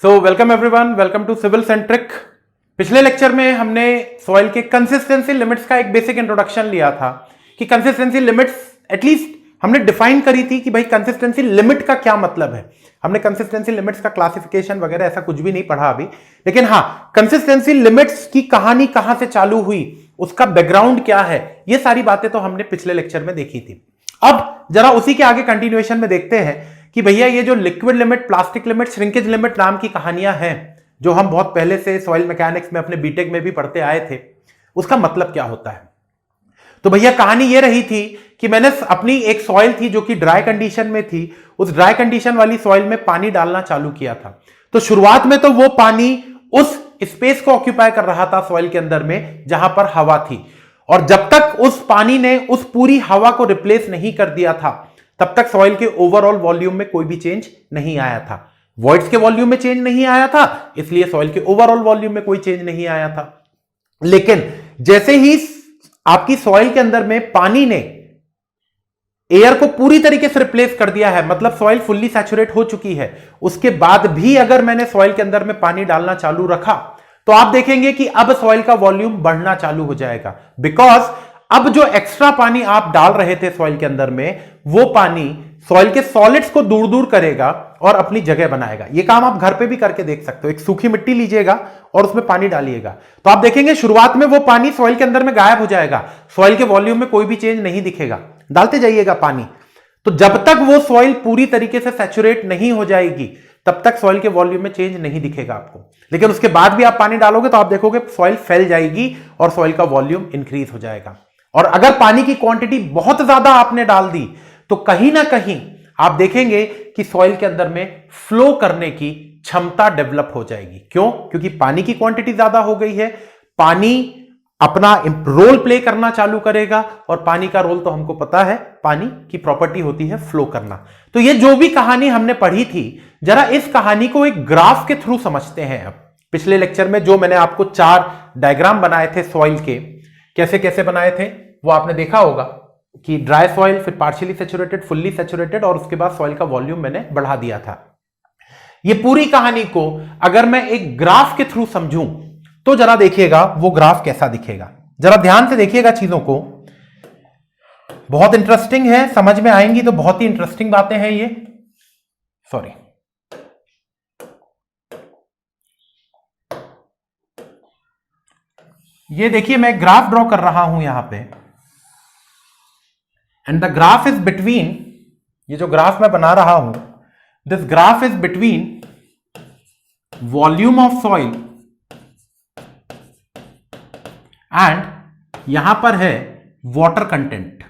So welcome everyone, welcome to civil centric. पिछले lecture में हमने सॉइल के कंसिस्टेंसी लिमिट्स का एक बेसिक इंट्रोडक्शन लिया था कि कंसिस्टेंसी लिमिट्स एटलीस्ट हमने डिफाइन करी थी कि भाई कंसिस्टेंसी लिमिट का क्या मतलब है। हमने कंसिस्टेंसी लिमिट्स का क्लासिफिकेशन वगैरह ऐसा कुछ भी नहीं पढ़ा अभी, लेकिन हाँ, कंसिस्टेंसी लिमिट्स की कहानी कहां से चालू हुई, उसका बैकग्राउंड क्या है, ये सारी बातें तो हमने पिछले लेक्चर में देखी थी। अब जरा उसी के आगे कंटिन्यूएशन में देखते हैं कि भैया ये जो liquid limit, plastic limit, shrinkage limit नाम की कहानियां हैं जो हम बहुत पहले से सॉइल मैकेनिक्स में अपने बीटेक में भी पढ़ते आए थे, उसका मतलब क्या होता है। तो भैया कहानी ये रही थी कि मैंने अपनी एक सॉइल थी जो कि ड्राई कंडीशन में थी, उस ड्राई कंडीशन वाली सॉइल में पानी डालना चालू किया था। तो शुरुआत में तो वो पानी उस स्पेस को ऑक्यूपाई कर रहा था सॉइल के अंदर में जहां पर हवा थी, और जब तक उस पानी ने उस पूरी हवा को रिप्लेस नहीं कर दिया था तब तक सॉइल के ओवरऑल वॉल्यूम में कोई भी चेंज नहीं आया था। वॉइड्स के वॉल्यूम में चेंज नहीं आया था, इसलिए सॉइल के ओवरऑल वॉल्यूम में कोई चेंज नहीं आया था। लेकिन जैसे ही आपकी सॉइल के अंदर में पानी ने एयर को पूरी तरीके से रिप्लेस कर दिया है, मतलब सॉइल फुल्ली सैचुरेट हो चुकी है, उसके बाद भी अगर मैंने सॉइल के अंदर में पानी डालना चालू रखा तो आप देखेंगे कि अब सॉइल का वॉल्यूम बढ़ना चालू हो जाएगा। बिकॉज अब जो एक्स्ट्रा पानी आप डाल रहे थे सॉइल के अंदर में, वो पानी सॉइल के सॉलिड्स को दूर दूर करेगा और अपनी जगह बनाएगा। ये काम आप घर पे भी करके देख सकते हो। एक सूखी मिट्टी लीजिएगा और उसमें पानी डालिएगा, तो आप देखेंगे शुरुआत में वो पानी सॉइल के अंदर में गायब हो जाएगा, सॉइल के वॉल्यूम में कोई भी चेंज नहीं दिखेगा। डालते जाइएगा पानी, तो जब तक वो सॉइल पूरी तरीके से सैचुरेट नहीं हो जाएगी तब तक सॉइल के वॉल्यूम में चेंज नहीं दिखेगा आपको। लेकिन उसके बाद भी आप पानी डालोगे तो आप देखोगे सॉइल फैल जाएगी और सॉइल का वॉल्यूम इंक्रीज हो जाएगा। और अगर पानी की क्वांटिटी बहुत ज्यादा आपने डाल दी तो कहीं ना कहीं आप देखेंगे कि सॉइल के अंदर में फ्लो करने की क्षमता डेवलप हो जाएगी। क्यों? क्योंकि पानी की क्वांटिटी ज्यादा हो गई है, पानी अपना रोल प्ले करना चालू करेगा, और पानी का रोल तो हमको पता है, पानी की प्रॉपर्टी होती है फ्लो करना। तो ये जो भी कहानी हमने पढ़ी थी, जरा इस कहानी को एक ग्राफ के थ्रू समझते हैं। अब पिछले लेक्चर में जो मैंने आपको 4 डायग्राम बनाए थे सॉइल के, कैसे कैसे बनाए थे वो आपने देखा होगा कि ड्राई सॉइल, फिर पार्शियली सैचुरेटेड, फुल्ली सैचुरेटेड, और उसके बाद सॉइल का वॉल्यूम मैंने बढ़ा दिया था। ये पूरी कहानी को अगर मैं एक ग्राफ के थ्रू समझूं तो जरा देखिएगा वो ग्राफ कैसा दिखेगा। जरा ध्यान से देखिएगा चीजों को, बहुत इंटरेस्टिंग है, समझ में आएंगी तो बहुत ही इंटरेस्टिंग बातें हैं ये। सॉरी, ये देखिए मैं ग्राफ ड्रॉ कर रहा हूं यहां पे, and the graph is between, ये जो ग्राफ मैं बना रहा हूं, this graph is between volume of soil and यहां पर है वाटर कंटेंट।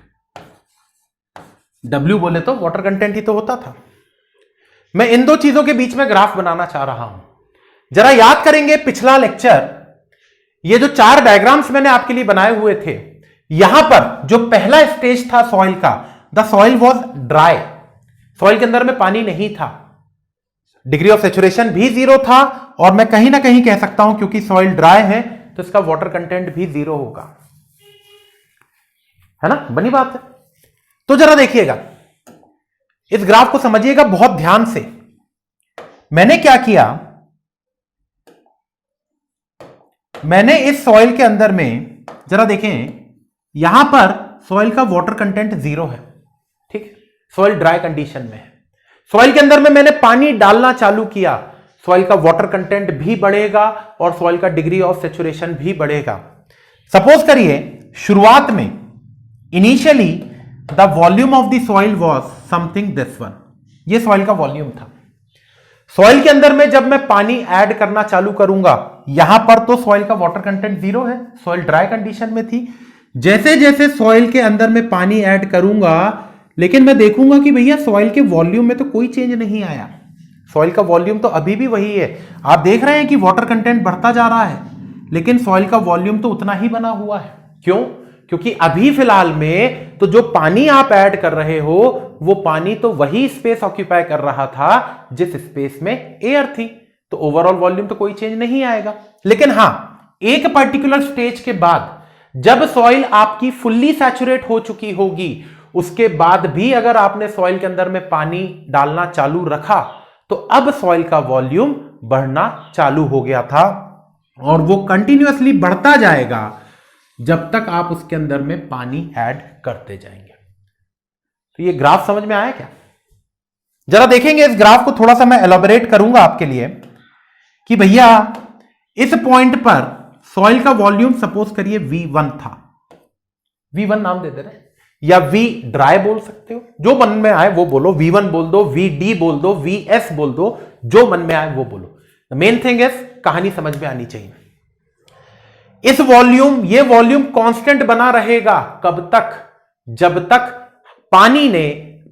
W बोले तो वाटर कंटेंट ही तो होता था। मैं इन दो चीजों के बीच में ग्राफ बनाना चाह रहा हूं। जरा याद करेंगे पिछला लेक्चर, ये जो 4 डायग्राम्स मैंने आपके लिए बनाए हुए थे, यहां पर जो पहला स्टेज था सॉइल का, the soil was dry, soil के अंदर में पानी नहीं था, डिग्री ऑफ सेचुरेशन भी 0 था, और मैं कहीं ना कहीं कह सकता हूं क्योंकि सॉइल ड्राई है तो इसका वाटर कंटेंट भी 0 होगा, है ना, बनी बात है। तो जरा देखिएगा, इस ग्राफ को समझिएगा बहुत ध्यान से। मैंने क्या किया, मैंने इस सॉइल के अंदर में, जरा देखें, यहां पर सॉइल का वाटर कंटेंट 0 है, ठीक, सॉइल ड्राई कंडीशन में है। सॉइल के अंदर में मैंने पानी डालना चालू किया, सॉइल का वाटर कंटेंट भी बढ़ेगा और सॉइल का डिग्री ऑफ सेचुरेशन भी बढ़ेगा। सपोज करिए शुरुआत में initially the volume of the soil was something this one, ये सॉइल का वॉल्यूम था। सॉइल के अंदर में जब मैं पानी ऐड करना चालू करूंगा, यहां पर तो सॉइल का वाटर कंटेंट 0 है, सॉइल ड्राई कंडीशन में थी। जैसे जैसे सॉइल के अंदर में पानी ऐड करूंगा, लेकिन मैं देखूंगा कि भैया सॉइल के वॉल्यूम में तो कोई चेंज नहीं आया, सॉइल का वॉल्यूम तो अभी भी वही है। आप देख रहे हैं कि वाटर कंटेंट बढ़ता जा रहा है, लेकिन सॉइल का वॉल्यूम तो उतना ही बना हुआ है। क्यों? क्योंकि अभी फिलहाल में तो जो पानी आप ऐड कर रहे हो, वो पानी तो वही स्पेस ऑक्यूपाई कर रहा था जिस स्पेस में एयर थी, तो ओवरऑल वॉल्यूम तो कोई चेंज नहीं आएगा। लेकिन हां, एक पर्टिकुलर स्टेज के बाद जब सॉइल आपकी फुल्ली सैचुरेट हो चुकी होगी, उसके बाद भी अगर आपने सॉइल के अंदर में पानी डालना चालू रखा तो अब सॉइल का वॉल्यूम बढ़ना चालू हो गया था और वो कंटिन्यूअसली बढ़ता जाएगा जब तक आप उसके अंदर में पानी ऐड करते जाएंगे। तो ये ग्राफ समझ में आया क्या? जरा देखेंगे इस ग्राफ को, थोड़ा सा मैं एलॉबरेट करूंगा आपके लिए कि भैया इस पॉइंट पर सॉइल का वॉल्यूम सपोज करिए V1 था, V1 नाम दे दे रहे, या V ड्राई बोल सकते हो, जो मन में आए वो बोलो, V1 बोल दो, VD बोल दो, VS बोल दो, जो मन में आए वो बोलो। मेन थिंग इज कहानी समझ में आनी चाहिए। इस वॉल्यूम, ये वॉल्यूम कांस्टेंट बना रहेगा कब तक? जब तक पानी ने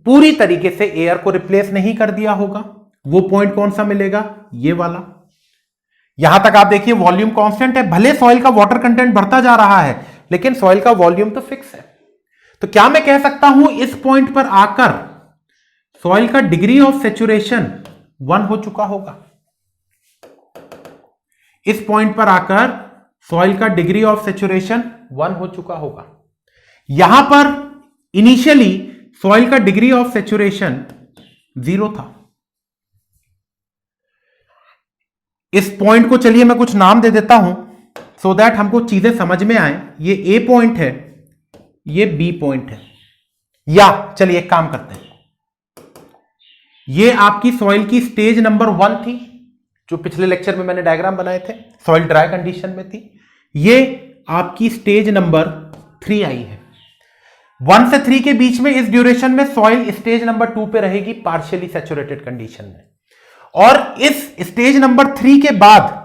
पूरी तरीके से एयर को रिप्लेस नहीं कर दिया होगा। वो पॉइंट कौन सा मिलेगा? ये वाला। यहां तक आप देखिए वॉल्यूम कांस्टेंट है, भले सॉइल का वाटर कंटेंट बढ़ता जा रहा है लेकिन सॉइल का वॉल्यूम तो फिक्स है। तो क्या मैं कह सकता हूं इस पॉइंट पर आकर सॉइल का डिग्री ऑफ सेचुरेशन 1 हो चुका होगा? इस पॉइंट पर आकर सॉइल का डिग्री ऑफ सेचुरेशन 1 हो चुका होगा। यहां पर इनिशियली सॉइल का डिग्री ऑफ सेचुरेशन 0 था। इस पॉइंट को चलिए मैं कुछ नाम दे देता हूं सो दैट हमको चीजें समझ में आए। ये ए पॉइंट है, ये बी पॉइंट है, या चलिए एक काम करते हैं, ये आपकी सॉइल की स्टेज नंबर 1 थी, जो पिछले लेक्चर में मैंने डायग्राम बनाए थे, सॉइल ड्राई कंडीशन में थी। ये आपकी स्टेज नंबर 3 आई है। 1 से 3 के बीच में इस ड्यूरेशन में सॉइल स्टेज नंबर 2 पे रहेगी, पार्शियली सैचुरेटेड कंडीशन में। और इस स्टेज नंबर 3 के बाद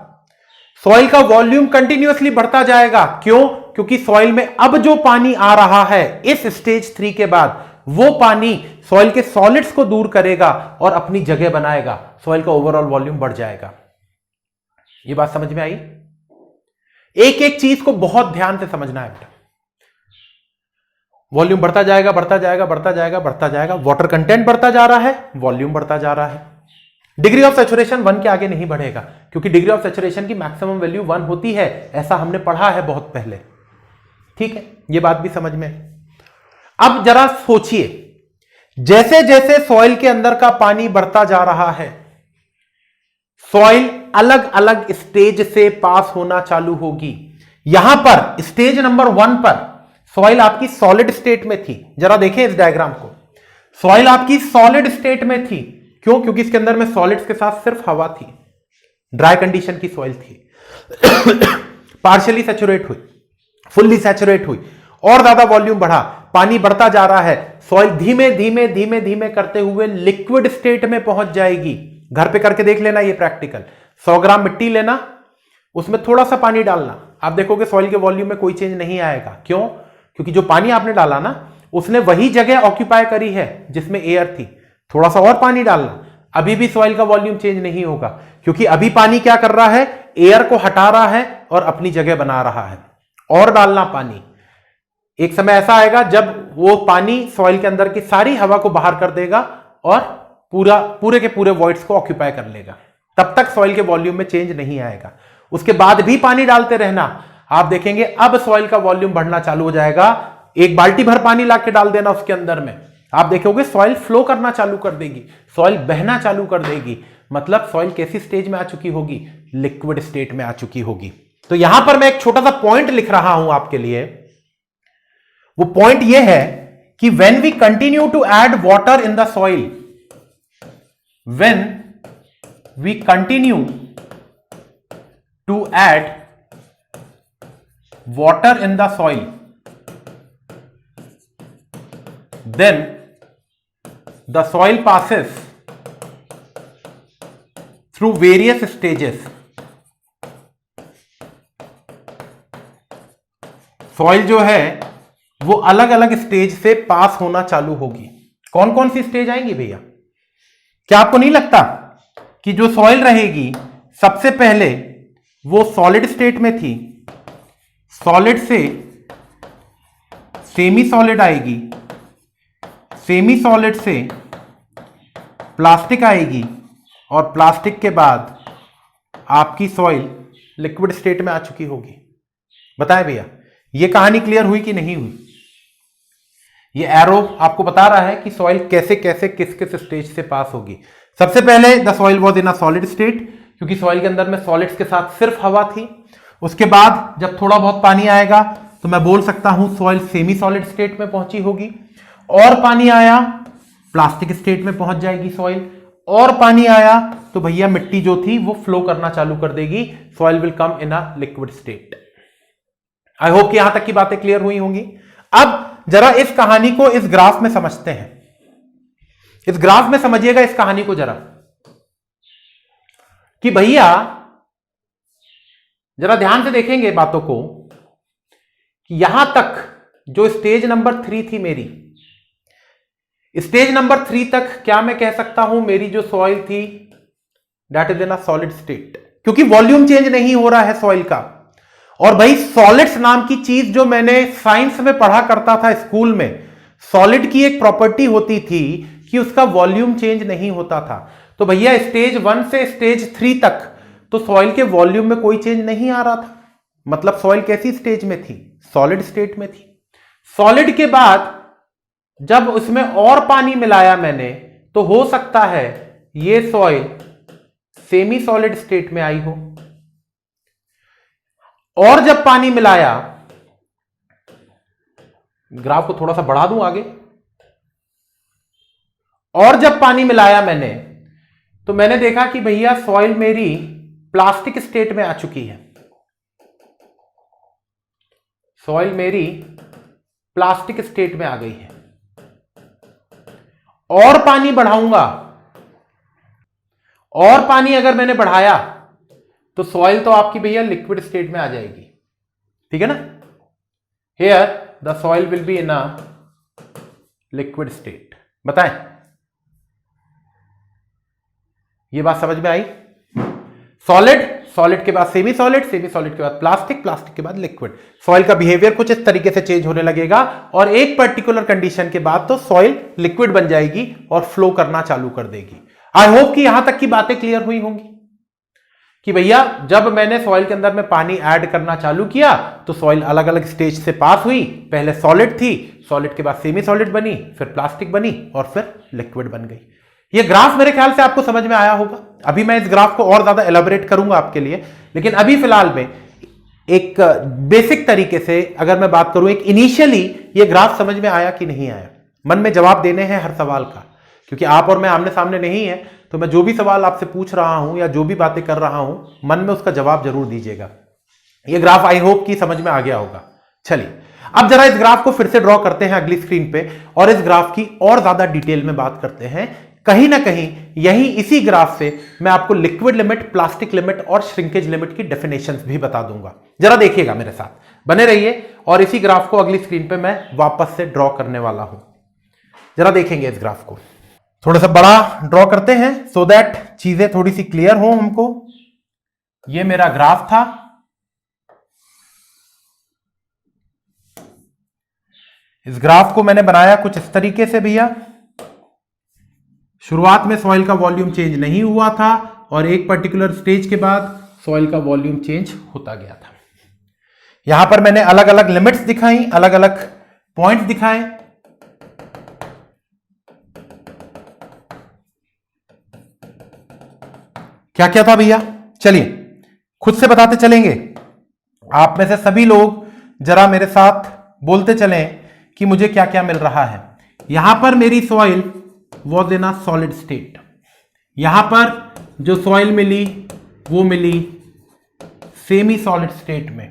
सॉइल का वॉल्यूम कंटिन्यूअसली बढ़ता जाएगा। क्यों? क्योंकि सॉइल में अब जो पानी आ रहा है इस स्टेज 3 के बाद, वो पानी सॉइल के सॉलिड्स को दूर करेगा और अपनी जगह बनाएगा, सॉइल का ओवरऑल वॉल्यूम बढ़ जाएगा। ये बात समझ में आई? एक एक चीज को बहुत ध्यान से समझना है बेटा। वॉल्यूम बढ़ता जाएगा, बढ़ता जाएगा, बढ़ता जाएगा, बढ़ता जाएगा, वाटर कंटेंट बढ़ता जा रहा है, वॉल्यूम बढ़ता जा रहा है। डिग्री ऑफ सैचुरेशन 1 के आगे नहीं बढ़ेगा, क्योंकि डिग्री ऑफ सैचुरेशन की मैक्सिमम वैल्यू 1 होती है, ऐसा हमने पढ़ा है बहुत पहले। ठीक है, ये बात भी समझ में। अब जरा सोचिए, जैसे जैसे सॉइल के अंदर का पानी बढ़ता जा रहा है, सॉइल अलग अलग स्टेज से पास होना चालू होगी। यहां पर स्टेज नंबर 1 पर सॉइल आपकी सॉलिड स्टेट में थी। जरा देखें इस डायग्राम को, सॉइल आपकी सॉलिड स्टेट में थी। क्यों? क्योंकि इसके अंदर में सॉलिड्स के साथ सिर्फ हवा थी, ड्राई कंडीशन की सॉइल थी। पार्शियली सैचुरेट हुई, फुल्ली सैचुरेट हुई, और ज्यादा वॉल्यूम बढ़ा, पानी बढ़ता जा रहा है, सॉइल धीमे धीमे धीमे धीमे करते हुए लिक्विड स्टेट में पहुंच जाएगी। घर पे करके देख लेना ये प्रैक्टिकल। 100 ग्राम मिट्टी लेना, उसमें थोड़ा सा पानी डालना, आप देखोगे सॉइल के वॉल्यूम में कोई चेंज नहीं आएगा। क्यों? क्योंकि जो पानी आपने डाला ना, उसने वही जगह ऑक्यूपाई करी है जिसमें एयर थी। थोड़ा सा और पानी डालना, अभी भी सॉइल का वॉल्यूम चेंज नहीं होगा, क्योंकि अभी पानी क्या कर रहा है? एयर को हटा रहा है और अपनी जगह बना रहा है। और डालना पानी, एक समय ऐसा आएगा जब वो पानी सॉइल के अंदर की सारी हवा को बाहर कर देगा और पूरे के पूरे वॉइड्स को ऑक्यूपाई कर लेगा। तब तक सॉइल के वॉल्यूम में चेंज नहीं आएगा। उसके बाद भी पानी डालते रहना, आप देखेंगे अब सॉइल का वॉल्यूम बढ़ना चालू हो जाएगा। एक बाल्टी भर पानी लाके डाल देना उसके अंदर में, आप देखोगे सॉइल फ्लो करना चालू कर देगी, सॉइल बहना चालू कर देगी। मतलब सॉइल कैसी स्टेज में आ चुकी होगी? लिक्विड स्टेट में आ चुकी होगी। तो यहां पर मैं एक छोटा सा पॉइंट लिख रहा हूं आपके लिए। वो पॉइंट ये है कि when we continue to add water in the soil, when we continue to add water in the soil, then the soil passes through various stages. Soil जो है वो अलग अलग स्टेज से पास होना चालू होगी। कौन कौन सी स्टेज आएंगी भैया? क्या आपको नहीं लगता कि जो सॉइल रहेगी सबसे पहले वो सॉलिड स्टेट में थी, सॉलिड से सेमी सॉलिड आएगी, सेमी सॉलिड से प्लास्टिक आएगी, और प्लास्टिक के बाद आपकी सॉइल लिक्विड स्टेट में आ चुकी होगी। बताएं भैया, ये कहानी क्लियर हुई कि नहीं हुई? ये एरो आपको बता रहा है कि सॉइल कैसे कैसे किस किस स्टेज से पास होगी। सबसे पहले the soil was in a solid state, क्योंकि सॉइल के अंदर में सॉलिड्स के साथ सिर्फ हवा थी। उसके बाद जब थोड़ा बहुत पानी आएगा तो मैं बोल सकता हूं सॉइल सेमी सॉलिड स्टेट में पहुंची होगी, और पानी आया प्लास्टिक स्टेट में पहुंच जाएगी सॉइल, और पानी आया तो भैया मिट्टी जो थी वो फ्लो करना चालू कर देगी, soil will come in a liquid state. I hope कि यहां तक की बातें क्लियर हुई होंगी। अब जरा इस कहानी को इस ग्राफ में समझते हैं। इस ग्राफ में समझिएगा इस कहानी को जरा, कि भैया जरा ध्यान से देखेंगे बातों को, कि यहां तक जो स्टेज नंबर 3 थी मेरी, स्टेज नंबर 3 तक क्या मैं कह सकता हूं मेरी जो सॉइल थी that is in a solid state, क्योंकि वॉल्यूम चेंज नहीं हो रहा है सॉइल का। और भाई सॉलिड्स नाम की चीज जो मैंने साइंस में पढ़ा करता था स्कूल में, सॉलिड की एक प्रॉपर्टी होती थी कि उसका वॉल्यूम चेंज नहीं होता था। तो भैया स्टेज 1 से स्टेज 3 तक तो सॉइल के वॉल्यूम में कोई चेंज नहीं आ रहा था, मतलब सॉइल कैसी स्टेज में थी, सॉलिड स्टेट में थी। सॉलिड के बाद जब उसमें और पानी मिलाया मैंने, तो हो सकता है ये सॉइल सेमी सॉलिड स्टेट में आई हो, और जब पानी मिलाया, ग्राफ को थोड़ा सा बढ़ा दूं आगे, और जब पानी मिलाया मैंने तो मैंने देखा कि भैया सॉइल मेरी प्लास्टिक स्टेट में आ चुकी है, सॉइल मेरी प्लास्टिक स्टेट में आ गई है। और पानी बढ़ाऊंगा, और पानी अगर मैंने बढ़ाया तो सॉइल तो आपकी भैया लिक्विड स्टेट में आ जाएगी, ठीक है ना। Here the soil will be in a liquid state. बताएं, ये बात समझ में आई? सॉलिड, सॉलिड के बाद सेमी सॉलिड, सेमी सॉलिड के बाद प्लास्टिक, प्लास्टिक के बाद लिक्विड। सॉइल का बिहेवियर कुछ इस तरीके से चेंज होने लगेगा, और एक पर्टिकुलर कंडीशन के बाद तो सॉइल लिक्विड बन जाएगी और फ्लो करना चालू कर देगी। आई होप कि यहां तक की बातें क्लियर हुई होंगी, कि भैया जब मैंने सॉइल के अंदर में पानी ऐड करना चालू किया तो सॉइल अलग अलग स्टेज से पास हुई। पहले सॉलिड थी, सॉलिड के बाद सेमी सॉलिड बनी, फिर प्लास्टिक बनी, और फिर लिक्विड बन गई। ये ग्राफ मेरे ख्याल से आपको समझ में आया होगा। अभी मैं इस ग्राफ को और ज्यादा एलाबोरेट करूंगा आपके लिए, लेकिन अभी फिलहाल में एक बेसिक तरीके से अगर मैं बात करूं, एक इनिशियली ये ग्राफ समझ में आया कि नहीं आया। मन में जवाब देने हैं हर सवाल का, क्योंकि आप और मैं आमने सामने नहीं है, तो मैं जो भी सवाल आपसे पूछ रहा हूं या जो भी बातें कर रहा हूं, मन में उसका जवाब जरूर दीजिएगा। ये ग्राफ आई होप कि समझ में आ गया होगा। चलिए अब जरा इस ग्राफ को फिर से ड्रॉ करते हैं अगली स्क्रीन पे, और इस ग्राफ की और ज्यादा डिटेल में बात करते हैं। कहीं ना कहीं यही इसी ग्राफ से मैं आपको लिक्विड लिमिट, प्लास्टिक लिमिट और श्रिंकेज लिमिट की डेफिनेशंस भी बता दूंगा। जरा देखिएगा, मेरे साथ बने रहिए, और इसी ग्राफ को अगली स्क्रीन पे मैं वापस से ड्रॉ करने वाला हूं। जरा देखेंगे इस ग्राफ को, थोड़ा सा बड़ा ड्रॉ करते हैं सो दैट चीजें थोड़ी सी क्लियर हो हमको। ये मेरा ग्राफ था, इस ग्राफ को मैंने बनाया कुछ इस तरीके से भैया। शुरुआत में सॉइल का वॉल्यूम चेंज नहीं हुआ था, और एक पर्टिकुलर स्टेज के बाद सॉइल का वॉल्यूम चेंज होता गया था। यहां पर मैंने अलग अलग लिमिट्स दिखाई, अलग अलग पॉइंट्स दिखाए। क्या क्या था भैया, चलिए खुद से बताते चलेंगे। आप में से सभी लोग जरा मेरे साथ बोलते चलें कि मुझे क्या क्या मिल रहा है। यहां पर मेरी soil was in a solid state, यहां पर जो सॉइल मिली वो मिली सेमी सॉलिड स्टेट में,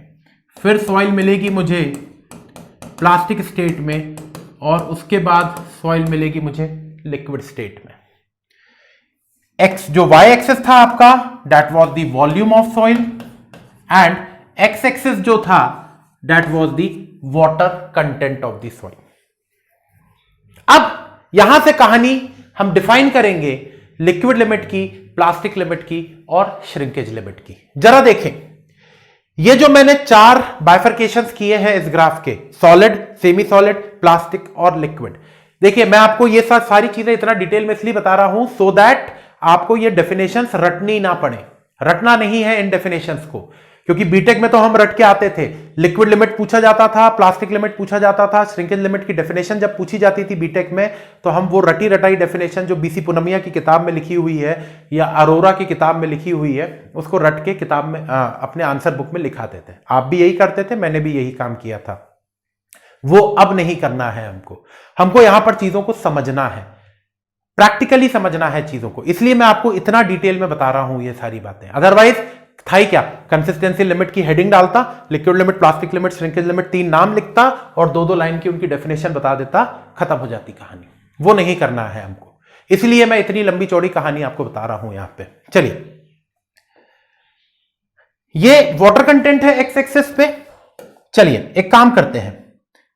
फिर सॉइल मिलेगी मुझे प्लास्टिक स्टेट में, और उसके बाद सॉइल मिलेगी मुझे लिक्विड स्टेट में। एक्स जो वाई एक्सेस था आपका, that was the volume of soil, and X axis जो था that was the water content of the soil. अब यहां से कहानी हम डिफाइन करेंगे लिक्विड लिमिट की, प्लास्टिक लिमिट की और श्रिंकेज लिमिट की। जरा देखें, ये जो मैंने 4 बाइफरकेशंस किए हैं इस ग्राफ के, सॉलिड, सेमी सॉलिड, प्लास्टिक और लिक्विड। देखिए मैं आपको ये सारी चीजें इतना डिटेल में इसलिए बता रहा हूं सो दैट आपको ये डेफिनेशंस रटनी ना पड़े। रटना नहीं है इन डेफिनेशंस को, क्योंकि बीटेक में तो हम रट के आते थे, लिक्विड लिमिट पूछा जाता था, प्लास्टिक लिमिट पूछा जाता था, श्रिंकेज लिमिट की डेफिनेशन जब पूछी जाती थी बीटेक में, तो हम वो रटी रटाई डेफिनेशन जो बीसी पूनमिया की किताब में लिखी हुई है या अरोरा की किताब में लिखी हुई है, उसको रट के किताब में अपने आंसर बुक में लिखाते थे। आप भी यही करते थे, मैंने भी यही काम किया था। वो अब नहीं करना है हमको यहां पर चीजों को समझना है, प्रैक्टिकली समझना है चीजों को, इसलिए मैं आपको इतना डिटेल में बता रहा हूं ये सारी बातें। अदरवाइज था ही क्या, कंसिस्टेंसी लिमिट की हेडिंग डालता, liquid limit, plastic limit, shrinkage limit, 3 नाम लिखता और 2-2 लाइन की उनकी डेफिनेशन बता देता, खत्म हो जाती कहानी। वो नहीं करना है हमको, इसलिए मैं इतनी लंबी चौड़ी कहानी आपको बता रहा हूं यहां पे। चलिए, ये वाटर कंटेंट है एक्स एक्सिस पे। चलिए एक काम करते हैं,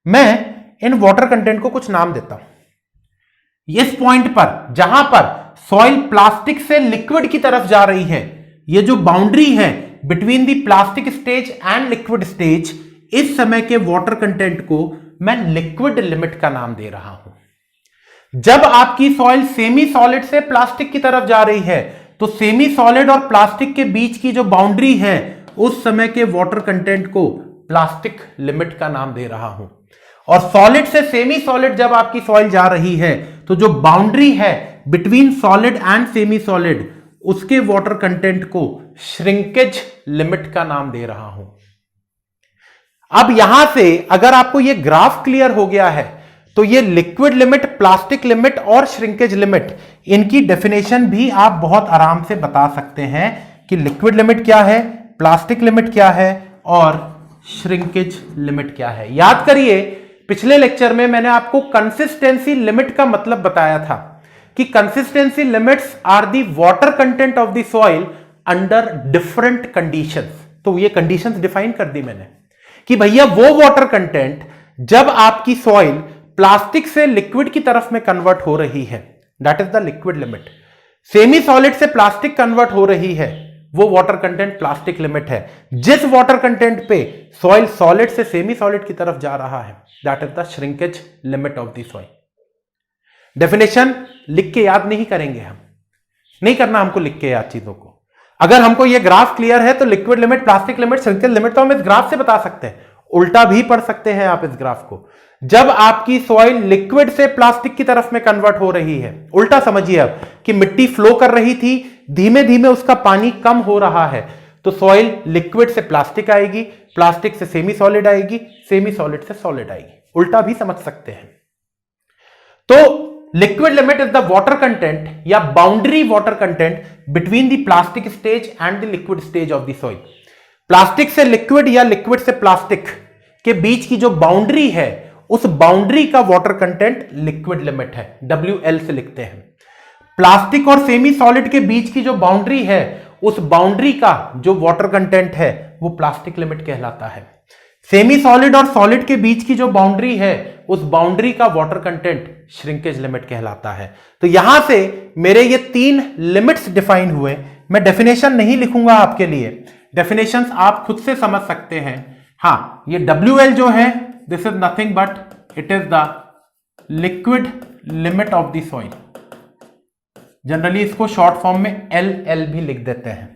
मैं इन वाटर कंटेंट को कुछ नाम देता हूं। इस पॉइंट पर जहां पर सॉइल प्लास्टिक से लिक्विड की तरफ जा रही है, ये जो बाउंड्री है between the plastic stage and liquid stage, इस समय के वाटर कंटेंट को मैं लिक्विड लिमिट का नाम दे रहा हूं। जब आपकी सॉइल सेमी सॉलिड से प्लास्टिक की तरफ जा रही है, तो सेमी सॉलिड और प्लास्टिक के बीच की जो बाउंड्री है, उस समय के वाटर कंटेंट को प्लास्टिक लिमिट का नाम दे रहा हूं। और सॉलिड से सेमी सॉलिड जब आपकी सॉइल जा रही है, तो जो बाउंड्री है between solid and semi solid, उसके वाटर कंटेंट को श्रिंकेज लिमिट का नाम दे रहा हूं। अब यहां से अगर आपको यह ग्राफ क्लियर हो गया है, तो ये लिक्विड लिमिट, प्लास्टिक लिमिट और श्रिंकेज लिमिट, इनकी डेफिनेशन भी आप बहुत आराम से बता सकते हैं कि लिक्विड लिमिट क्या है, प्लास्टिक लिमिट क्या है और श्रिंकेज लिमिट क्या है। याद करिए, पिछले लेक्चर में मैंने आपको कंसिस्टेंसी लिमिट का मतलब बताया था कि consistency limits are the water content of the soil under different conditions. तो ये कंडीशंस डिफाइन कर दी मैंने कि भैया वो वाटर कंटेंट जब आपकी सॉइल प्लास्टिक से लिक्विड की तरफ में कन्वर्ट हो रही है, that is the liquid limit. Semi solid से प्लास्टिक कन्वर्ट हो रही है, वो वाटर कंटेंट प्लास्टिक लिमिट है। जिस वाटर कंटेंट पे सॉइल सॉलिड से सेमी सॉलिड की तरफ जा रहा है, that is the shrinkage limit of the soil. Definition लिख के याद नहीं करेंगे, हम नहीं करना हमको लिख के याद चीजों को। अगर हमको ये ग्राफ क्लियर है, तो liquid limit, plastic limit, shrinkage limit तो हम इस ग्राफ से बता सकते हैं। उल्टा भी पढ़ सकते हैं आप इस ग्राफ को। जब आपकी सॉइल लिक्विड से प्लास्टिक की तरफ में कन्वर्ट हो रही है, उल्टा समझिए अब कि मिट्टी फ्लो कर रही थी, धीमे धीमे उसका पानी कम हो रहा है, तो सॉइल लिक्विड से प्लास्टिक आएगी, प्लास्टिक से सेमी सॉलिड आएगी, सेमी सॉलिड से सॉलिड आएगी। उल्टा भी समझ सकते हैं। तो liquid limit is the water content या boundary water content between the plastic stage and the liquid stage of the soil. Plastic से लिक्विड या लिक्विड से प्लास्टिक के बीच की जो बाउंड्री है, उस बाउंड्री का वाटर कंटेंट लिक्विड लिमिट है, WL से लिखते हैं। प्लास्टिक और सेमी सॉलिड के बीच की जो बाउंड्री है, उस बाउंड्री का जो वाटर कंटेंट है, वो प्लास्टिक लिमिट कहलाता है। सेमी सॉलिड और सॉलिड के बीच की जो बाउंड्री है, उस बाउंड्री का वाटर कंटेंट श्रिंकेज लिमिट कहलाता है। तो यहां से मेरे ये 3 लिमिट्स डिफाइन हुए। मैं डेफिनेशन नहीं लिखूंगा आपके लिए, डेफिनेशंस आप खुद से समझ सकते हैं। हां, ये WL जो है, this is nothing but it is the liquid limit of the soil. Generally इसको शॉर्ट फॉर्म में LL भी लिख देते हैं।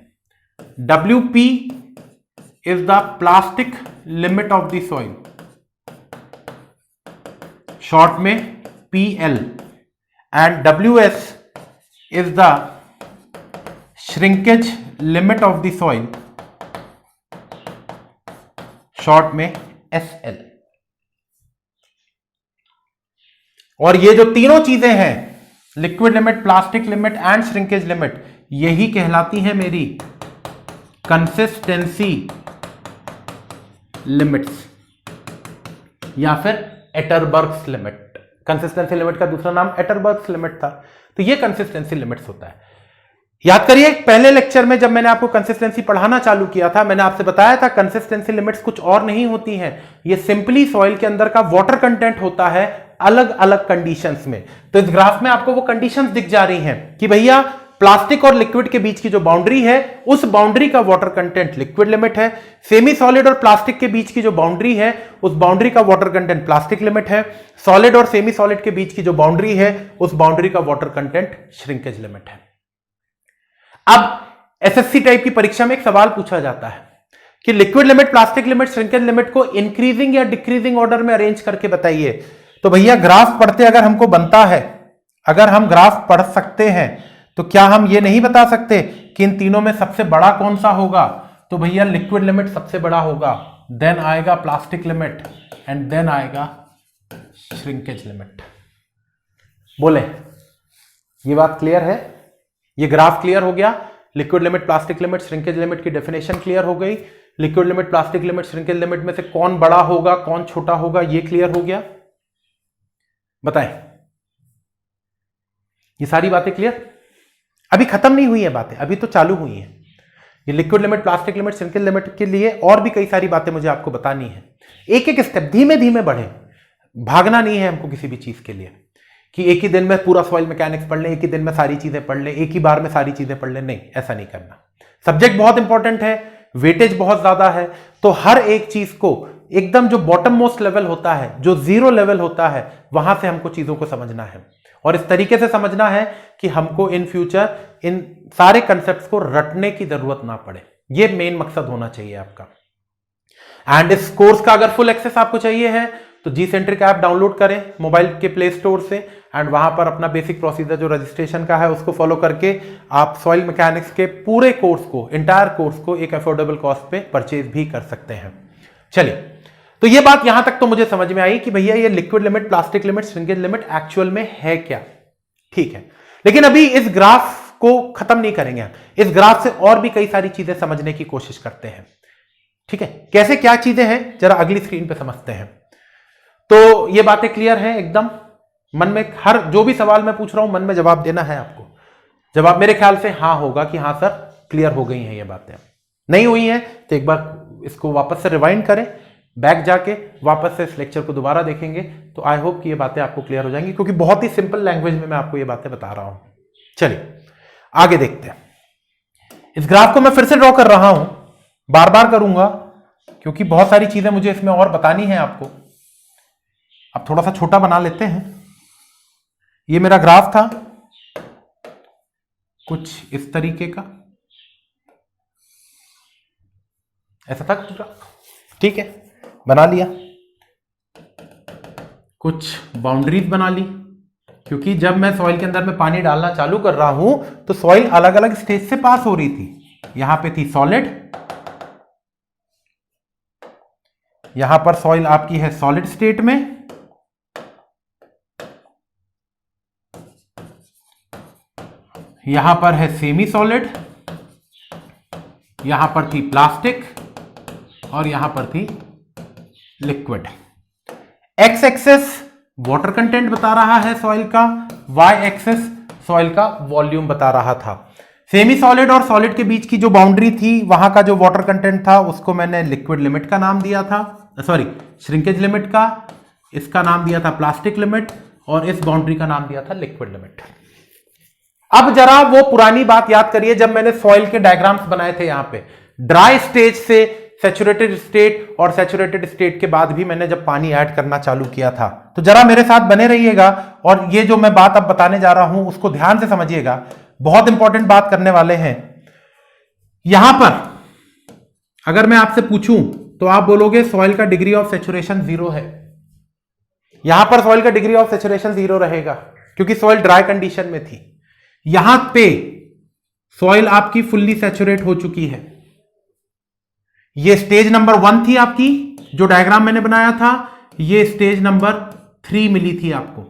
WP is the plastic limit of the soil, short में PL, and WS is the shrinkage limit of the soil, short में SL। और ये जो तीनों चीजें हैं, liquid limit, plastic limit and shrinkage limit, यही कहलाती है मेरी कंसिस्टेंसी लिमिट्स या फिर एटरबर्ग्स लिमिट। कंसिस्टेंसी लिमिट का दूसरा नाम एटरबर्ग्स लिमिट था। तो ये कंसिस्टेंसी लिमिट्स होता है। याद करिए, पहले लेक्चर में जब मैंने आपको कंसिस्टेंसी पढ़ाना चालू किया था, मैंने आपसे बताया था कंसिस्टेंसी लिमिट्स कुछ और नहीं होती हैं, ये सिंपली सॉइल के अंदर का वाटर कंटेंट होता है अलग अलग कंडीशंस में। तो इस ग्राफ में आपको वो कंडीशंस दिख जा रही हैं कि भैया प्लास्टिक और लिक्विड के बीच की जो बाउंड्री है, उस बाउंड्री का वाटर कंटेंट लिक्विड लिमिट है। सेमी सॉलिड और प्लास्टिक के बीच की जो बाउंड्री है, उस बाउंड्री का वाटर कंटेंट प्लास्टिक लिमिट है। सॉलिड और सेमी सॉलिड के बीच की जो बाउंड्री है, उस बाउंड्री का वाटर कंटेंट श्रिंकेज लिमिट है। अब SSC टाइप की परीक्षा में एक सवाल पूछा जाता है कि liquid limit, plastic limit, shrinkage limit को इंक्रीजिंग या डिक्रीजिंग ऑर्डर में अरेंज करके बताइए। तो भैया ग्राफ पढ़ते अगर हमको बनता है, अगर हम ग्राफ पढ़ सकते हैं, तो क्या हम ये नहीं बता सकते कि इन तीनों में सबसे बड़ा कौन सा होगा? तो भैया लिक्विड लिमिट सबसे बड़ा होगा, देन आएगा प्लास्टिक लिमिट एंड देन आएगा श्रिंकेज लिमिट। बोले ये बात क्लियर है? ये ग्राफ क्लियर हो गया? Liquid limit, plastic limit, shrinkage limit की डेफिनेशन क्लियर हो गई। Liquid limit, plastic limit, shrinkage limit में से कौन बड़ा होगा, कौन छोटा होगा, ये क्लियर हो गया? बताएं, ये सारी बातें क्लियर? अभी खत्म नहीं हुई है बातें, अभी तो चालू हुई है। ये liquid limit, plastic limit, shrinkage limit के लिए और भी कई सारी बातें मुझे आपको बतानी है। एक एक स्टेप धीमे धीमे बढ़े, भागना नहीं है हमको किसी भी चीज के लिए कि एक ही दिन में पूरा सॉइल मैकेनिक्स पढ़ लें, एक ही दिन में सारी चीजें पढ़ लें, एक ही बार में सारी चीजें पढ़ लें, नहीं, ऐसा नहीं करना। सब्जेक्ट बहुत इंपॉर्टेंट है, वेटेज बहुत ज्यादा है, तो हर एक चीज को एकदम जो बॉटम मोस्ट लेवल होता है, जो जीरो लेवल होता है, वहां से हमको चीजों को समझना है और इस तरीके से समझना है कि हमको इन फ्यूचर इन सारे कंसेप्ट्स को रटने की जरूरत ना पड़े। ये मेन मकसद होना चाहिए आपका। एंड इस कोर्स का अगर फुल एक्सेस आपको चाहिए है तो जी सेंट्रिक ऐप डाउनलोड करें मोबाइल के प्ले स्टोर से एंड वहां पर अपना बेसिक प्रोसीजर जो रजिस्ट्रेशन का है उसको फॉलो करके आप सॉइल मैकेनिक्स के पूरे कोर्स को, इंटायर कोर्स को एक अफोर्डेबल कॉस्ट पे परचेज भी कर सकते हैं। चलिए, तो ये बात यहां तक तो मुझे समझ में आई कि भैया ये liquid limit, plastic limit, shrinkage limit actual में है क्या। ठीक है, लेकिन अभी इस ग्राफ को खत्म नहीं करेंगे हम, इस ग्राफ से और भी कई सारी चीजें समझने की कोशिश करते हैं। ठीक है, कैसे क्या चीजें हैं जरा अगली स्क्रीन पे समझते हैं। तो ये बातें क्लियर हैं एकदम? मन में हर जो भी सवाल मैं पूछ रहा हूं मन में जवाब देना है आपको। जवाब मेरे ख्याल से हाँ होगा कि हाँ सर क्लियर हो गई हैं ये बातें। नहीं हुई हैं तो एक बार इसको वापस से रिवाइंड करें, बैक जाके वापस से इस लेक्चर को दोबारा देखेंगे तो आई होप कि ये बातें आपको क्लियर हो जाएंगी, क्योंकि बहुत ही सिंपल लैंग्वेज में मैं आपको ये बातें बता रहा हूं। चलिए आगे देखते हैं। इस ग्राफ को मैं फिर से ड्रॉ कर रहा हूं, बार बार करूंगा क्योंकि बहुत सारी चीजें मुझे इसमें और बतानी है आपको। अब थोड़ा सा छोटा बना लेते हैं। ये मेरा ग्राफ था कुछ इस तरीके का, ऐसा था कुछ ग्राफ। ठीक है, बना लिया, कुछ बाउंड्रीज बना ली, क्योंकि जब मैं सॉइल के अंदर में पानी डालना चालू कर रहा हूं तो सॉइल अलग अलग स्टेज से पास हो रही थी। यहां पे थी सॉलिड, यहां पर सॉइल आपकी है सॉलिड स्टेट में, यहां पर है सेमी सॉलिड, यहां पर थी प्लास्टिक और यहां पर थी liquid. X excess water content बता रहा है सॉइल का, वाई एक्सेस सॉइल का वॉल्यूम बता रहा था। सेमी सॉलिड और सॉलिड के बीच की जो बाउंड्री थी वहां का जो वाटर कंटेंट था उसको मैंने लिक्विड लिमिट का नाम दिया था, सॉरी श्रिंकेज लिमिट का, इसका नाम दिया था प्लास्टिक लिमिट और इस बाउंड्री का नाम दिया था लिक्विड लिमिट। अब जरा वो पुरानी बात याद करिए जब मैंने सॉइल के डायग्राम्स बनाए थे, यहां पे ड्राई स्टेज से सैचुरेटेड स्टेट और सैचुरेटेड स्टेट के बाद भी मैंने जब पानी ऐड करना चालू किया था, तो जरा मेरे साथ बने रहिएगा और ये जो मैं बात अब बताने जा रहा हूं उसको ध्यान से समझिएगा, बहुत इंपॉर्टेंट बात करने वाले हैं। यहां पर अगर मैं आपसे पूछूं तो आप बोलोगे सॉइल का डिग्री ऑफ सैचुरेशन 0 है। यहां पर सॉइल का डिग्री ऑफ सैचुरेशन 0 रहेगा क्योंकि सॉइल ड्राई कंडीशन में थी। यहां पे सॉइल आपकी फुल्ली सैचुरेट हो चुकी है। ये स्टेज नंबर 1 थी आपकी, जो डायग्राम मैंने बनाया था, ये स्टेज नंबर 3 मिली थी आपको।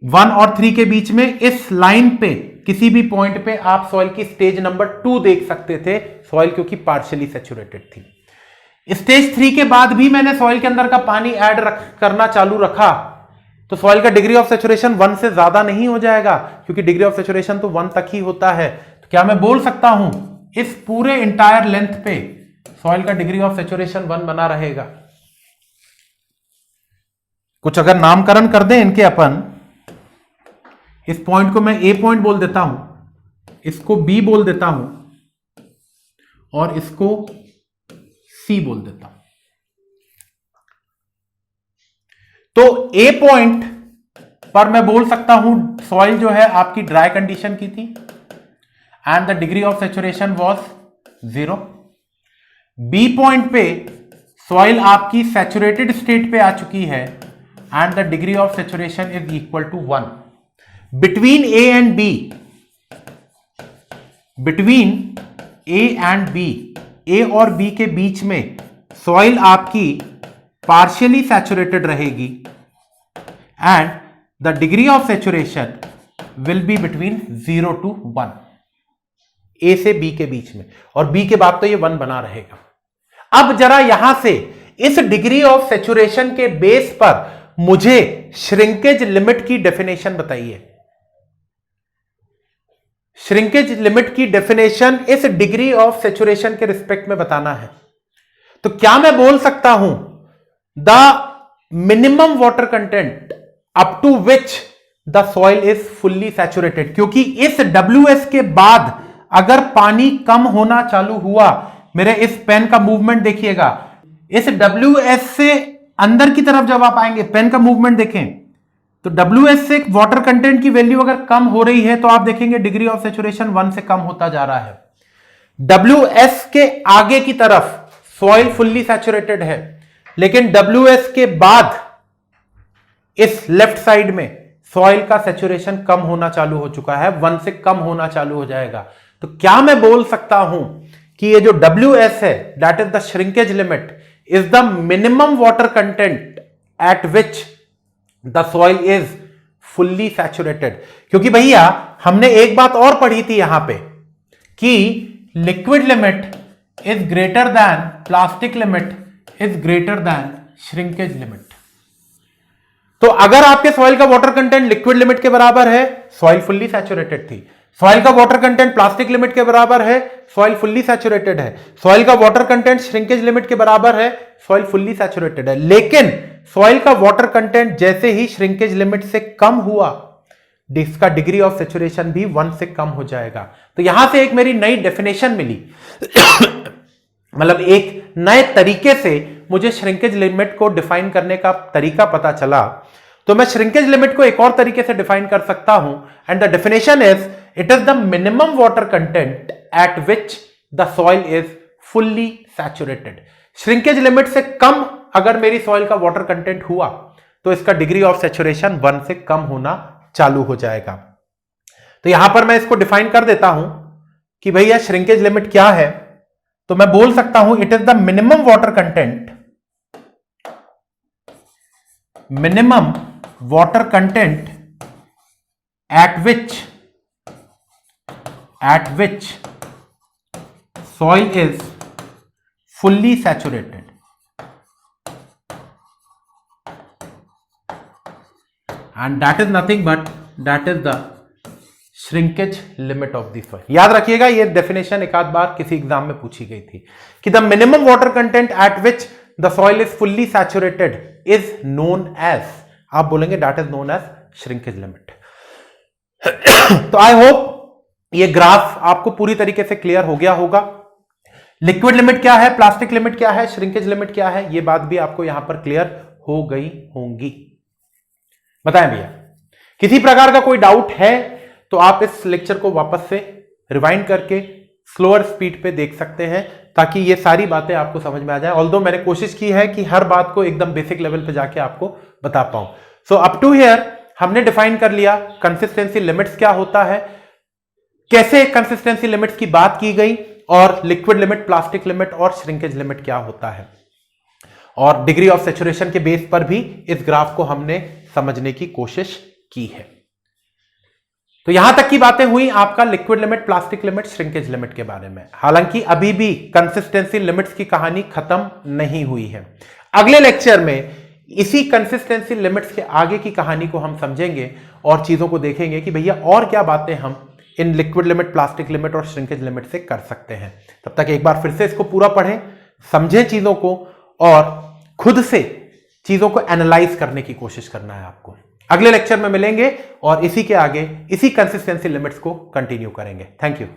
1 और 3 के बीच में इस लाइन पे किसी भी पॉइंट पे आप सॉइल की स्टेज नंबर 2 देख सकते थे, सॉइल क्योंकि पार्शियली सैचुरेटेड थी। स्टेज 3 के बाद भी मैंने सॉइल के अंदर का पानी ऐड करना चालू रखा तो सॉइल का डिग्री ऑफ सैचुरेशन 1 से ज्यादा नहीं हो जाएगा, क्योंकि डिग्री ऑफ सैचुरेशन तो 1 तक ही होता है। तो क्या मैं बोल सकता हूं इस पूरे इंटायर लेंथ पे सॉइल का डिग्री ऑफ सैचुरेशन 1 बना रहेगा? कुछ अगर नामकरण कर दें इनके अपन, इस पॉइंट को मैं ए पॉइंट बोल देता हूं, इसको बी बोल देता हूं और इसको सी बोल देता हूं। तो ए पॉइंट पर मैं बोल सकता हूं सॉइल जो है आपकी ड्राई कंडीशन की थी and the degree of saturation was 0। B point पे सॉइल आपकी सैचुरेटेड स्टेट पे आ चुकी है and the degree of saturation is equal to 1. Between A and B, between A and B, A और बी के बीच में सॉइल आपकी पार्शियली सैचुरेटेड रहेगी and the degree of saturation will be between 0 to 1. A से B के बीच में, और बी के बाद तो ये 1 बना रहेगा. अब जरा यहां से इस डिग्री ऑफ सैचुरेशन के बेस पर मुझे श्रिंकेज लिमिट की डेफिनेशन बताइए. श्रिंकेज लिमिट की डेफिनेशन इस डिग्री ऑफ सैचुरेशन के रिस्पेक्ट में बताना है. तो क्या मैं बोल सकता हूं the minimum water content up to which the soil is fully saturated, क्योंकि इस WS के बाद अगर पानी कम होना चालू हुआ, मेरे इस पेन का मूवमेंट देखिएगा, इस WS से अंदर की तरफ जब आप आएंगे, पेन का मूवमेंट देखें, तो WS से वाटर कंटेंट की वैल्यू अगर कम हो रही है तो आप देखेंगे डिग्री ऑफ सैचुरेशन 1 से कम होता जा रहा है. WS के आगे की तरफ सॉइल फुल्ली सैचुरेटेड है, लेकिन WS के बाद इस लेफ्ट साइड में सॉइल का सैचुरेशन कम होना चालू हो चुका है, 1 से कम होना चालू हो जाएगा. तो क्या मैं बोल सकता हूं कि ये जो WS है, that is the shrinkage limit, is the minimum water content at which the soil is fully saturated. क्योंकि भैया हमने एक बात और पढ़ी थी यहां पे कि liquid limit is greater than plastic limit is greater than shrinkage limit. तो अगर आपके सॉइल का वाटर कंटेंट लिक्विड लिमिट के बराबर है, सॉइल फुल्ली सैचुरेटेड थी. सॉइल का वाटर कंटेंट प्लास्टिक लिमिट के बराबर है, सॉइल फुल्ली सैचुरेटेड है. सॉइल का वाटर कंटेंट श्रिंकेज लिमिट के बराबर है, सॉइल फुल्ली सैचुरेटेड है. लेकिन सॉइल का वाटर कंटेंट जैसे ही श्रिंकेज लिमिट से कम हुआ, इसका डिग्री ऑफ सैचुरेशन भी 1 से कम हो जाएगा. तो यहां से एक मेरी नई डेफिनेशन मिली मतलब एक नए तरीके से मुझे श्रिंकेज लिमिट को डिफाइन करने का तरीका पता चला. तो मैं श्रिंकेज लिमिट को एक और तरीके से डिफाइन कर सकता हूं, and the definition is it is the minimum water content at which the soil is fully saturated. Shrinkage limit से कम अगर मेरी सॉइल का वाटर कंटेंट हुआ तो इसका डिग्री ऑफ सैचुरेशन 1 से कम होना चालू हो जाएगा. तो यहां पर मैं इसको डिफाइन कर देता हूं कि भैया श्रिंकेज लिमिट क्या है. तो मैं बोल सकता हूं it is the minimum water content, minimum water content at which soil is fully saturated. And that is nothing but that is the shrinkage limit of the soil. याद रखिएगा, ये डेफिनेशन एक आध बार किसी एग्जाम में पूछी गई थी कि the minimum water content at which the soil is fully saturated is known as, आप बोलेंगे that is known as shrinkage limit. तो आई होप ये ग्राफ आपको पूरी तरीके से क्लियर हो गया होगा. लिक्विड लिमिट क्या है, प्लास्टिक लिमिट क्या है, श्रिंकेज लिमिट क्या है, ये बात भी आपको यहां पर क्लियर हो गई होंगी. बताएं भैया, किसी प्रकार का कोई डाउट है तो आप इस लेक्चर को वापस से रिवाइंड करके स्लोअर स्पीड पे देख सकते हैं ताकि ये सारी बातें आपको समझ में आ जाए. ऑल्दो मैंने कोशिश की है कि हर बात को एकदम बेसिक लेवल पे जाके आपको बता पाऊं. सो अप टू हियर हमने डिफाइन कर लिया कंसिस्टेंसी लिमिट्स क्या होता है, कैसे कंसिस्टेंसी लिमिट्स की बात की गई, और लिक्विड लिमिट, प्लास्टिक लिमिट और श्रिंकेज लिमिट क्या होता है, और डिग्री ऑफ सैचुरेशन के बेस पर भी इस ग्राफ को हमने समझने की कोशिश की है. तो यहां तक की बातें हुई आपका liquid limit, plastic limit, shrinkage limit के बारे में. हालांकि अभी भी कंसिस्टेंसी लिमिट्स की कहानी खत्म नहीं हुई है. अगले लेक्चर में इसी कंसिस्टेंसी लिमिट्स के आगे की कहानी को हम समझेंगे और चीजों को देखेंगे कि भैया और क्या बातें हम in liquid limit, plastic limit और श्रिंकेज लिमिट से कर सकते हैं. तब तक एक बार फिर से इसको पूरा पढ़ें, समझें चीजों को, और खुद से चीजों को एनालाइज करने की कोशिश करना है आपको. अगले लेक्चर में मिलेंगे और इसी के आगे इसी कंसिस्टेंसी लिमिट्स को कंटिन्यू करेंगे. Thank you.